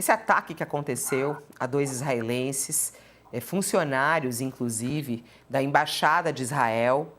Esse ataque que aconteceu a dois israelenses, funcionários, inclusive, da Embaixada de Israel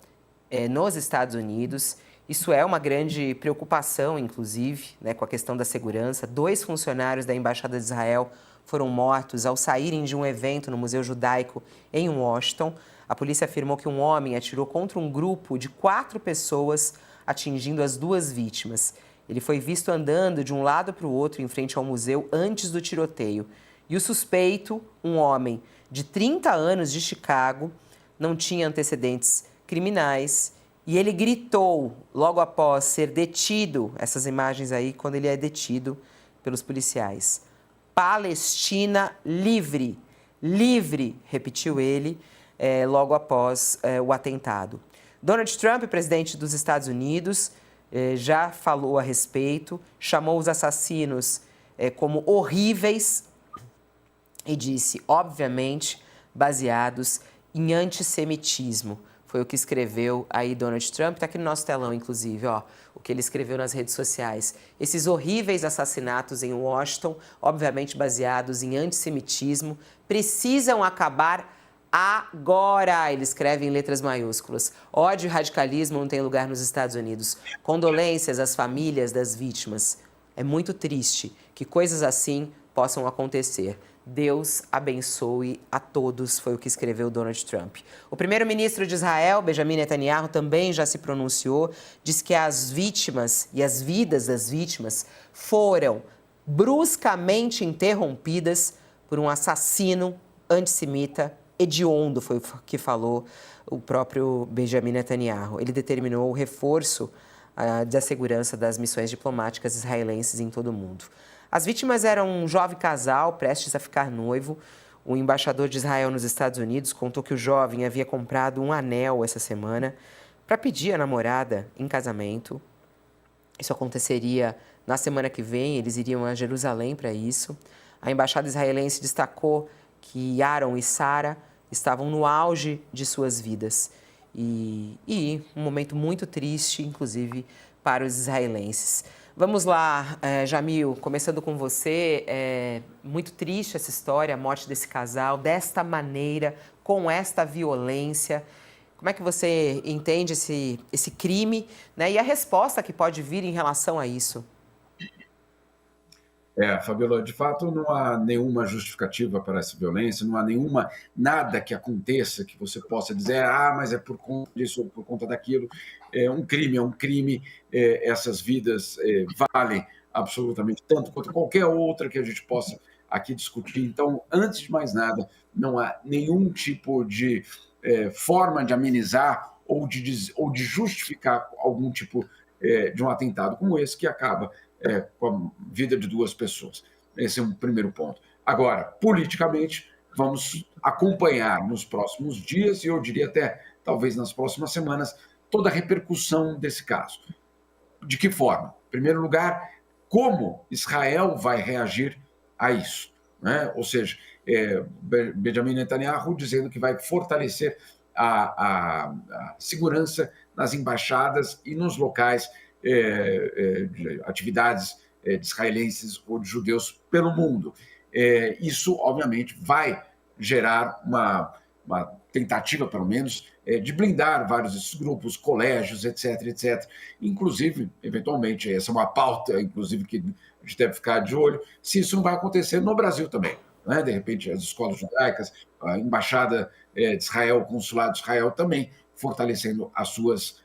nos Estados Unidos, isso é uma grande preocupação, inclusive, né, com a questão da segurança. Dois funcionários da Embaixada de Israel foram mortos ao saírem de um evento no Museu Judaico em Washington. A polícia afirmou que um homem atirou contra um grupo de 4 pessoas, atingindo as 2 vítimas. Ele foi visto andando de um lado para o outro em frente ao museu antes do tiroteio. E o suspeito, um homem de 30 anos de Chicago, não tinha antecedentes criminais e ele gritou logo após ser detido, essas imagens aí, quando ele é detido pelos policiais: Palestina livre, livre, repetiu ele logo após o atentado. Donald Trump, presidente dos Estados Unidos, já falou a respeito, chamou os assassinos como horríveis e disse, obviamente, baseados em antissemitismo. Foi o que escreveu aí Donald Trump, está aqui no nosso telão, inclusive, ó, o que ele escreveu nas redes sociais. Esses horríveis assassinatos em Washington, obviamente baseados em antissemitismo, precisam acabar agora, ele escreve em letras maiúsculas. Ódio e radicalismo não tem lugar nos Estados Unidos. Condolências às famílias das vítimas. É muito triste que coisas assim possam acontecer. Deus abençoe a todos, foi o que escreveu Donald Trump. O primeiro-ministro de Israel, Benjamin Netanyahu, também já se pronunciou, diz que as vítimas e as vidas das vítimas foram bruscamente interrompidas por um assassino antissemita hediondo, foi o que falou o próprio Benjamin Netanyahu. Ele determinou o reforço da segurança das missões diplomáticas israelenses em todo o mundo. As vítimas eram um jovem casal prestes a ficar noivo. O embaixador de Israel nos Estados Unidos contou que o jovem havia comprado um anel essa semana para pedir a namorada em casamento. Isso aconteceria na semana que vem, eles iriam a Jerusalém para isso. A embaixada israelense destacou que Aaron e Sara estavam no auge de suas vidas. E um momento muito triste, inclusive, para os israelenses. Vamos lá, Jamil, começando com você. É muito triste essa história, a morte desse casal, desta maneira, com esta violência. Como é que você entende esse crime, né? E a resposta que pode vir em relação a isso? Fabiola, de fato não há nenhuma justificativa para essa violência, não há nada que aconteça que você possa dizer, mas é por conta disso ou por conta daquilo. É um crime, essas vidas valem absolutamente tanto quanto qualquer outra que a gente possa aqui discutir. Então, antes de mais nada, não há nenhum tipo de forma de amenizar ou de justificar algum tipo de um atentado como esse que acaba com a vida de 2 pessoas. Esse é um primeiro ponto. Agora, politicamente, vamos acompanhar nos próximos dias, e eu diria até talvez nas próximas semanas, toda a repercussão desse caso. De que forma? Em primeiro lugar, como Israel vai reagir a isso, né? Ou seja, Benjamin Netanyahu dizendo que vai fortalecer a segurança nas embaixadas e nos locais de atividades de israelenses ou de judeus pelo mundo. Isso, obviamente, vai gerar uma tentativa, pelo menos, de blindar vários desses grupos, colégios, etc, etc. Inclusive, eventualmente, essa é uma pauta, inclusive, que a gente deve ficar de olho, se isso não vai acontecer no Brasil também. Né? De repente, as escolas judaicas, a Embaixada de Israel, o Consulado de Israel também fortalecendo as suas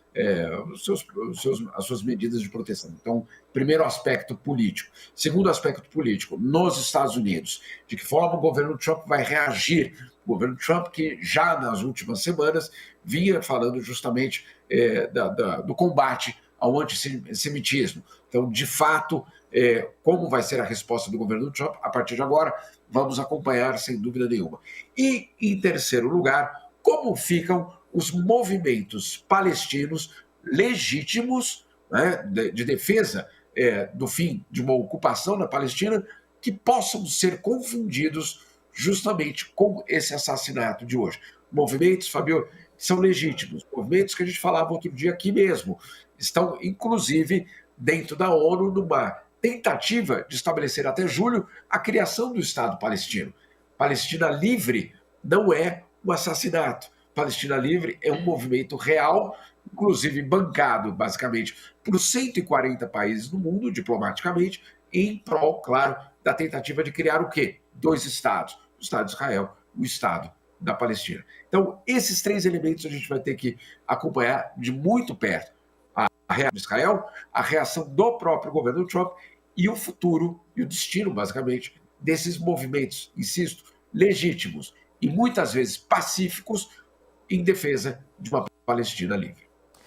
medidas de proteção. Então, primeiro aspecto político. Segundo aspecto político, nos Estados Unidos, de que forma o governo Trump vai reagir? O governo Trump, que já nas últimas semanas vinha falando justamente do combate ao antissemitismo. Então, de fato, como vai ser a resposta do governo Trump a partir de agora, vamos acompanhar sem dúvida nenhuma. E, em terceiro lugar, como ficam os movimentos palestinos legítimos, né, de defesa do fim de uma ocupação na Palestina, que possam ser confundidos justamente com esse assassinato de hoje. Movimentos, Fabio, são legítimos, movimentos que a gente falava outro dia aqui mesmo, estão, inclusive, dentro da ONU, numa tentativa de estabelecer até julho a criação do Estado palestino. Palestina livre não é um assassinato. Palestina livre é um movimento real, inclusive bancado, basicamente, por 140 países no mundo, diplomaticamente, em prol, claro, da tentativa de criar o quê? 2 estados. O Estado de Israel, o Estado da Palestina. Então, esses 3 elementos a gente vai ter que acompanhar de muito perto. A reação de Israel, a reação do próprio governo Trump e o futuro e o destino, basicamente, desses movimentos, insisto, legítimos e muitas vezes pacíficos em defesa de uma Palestina livre.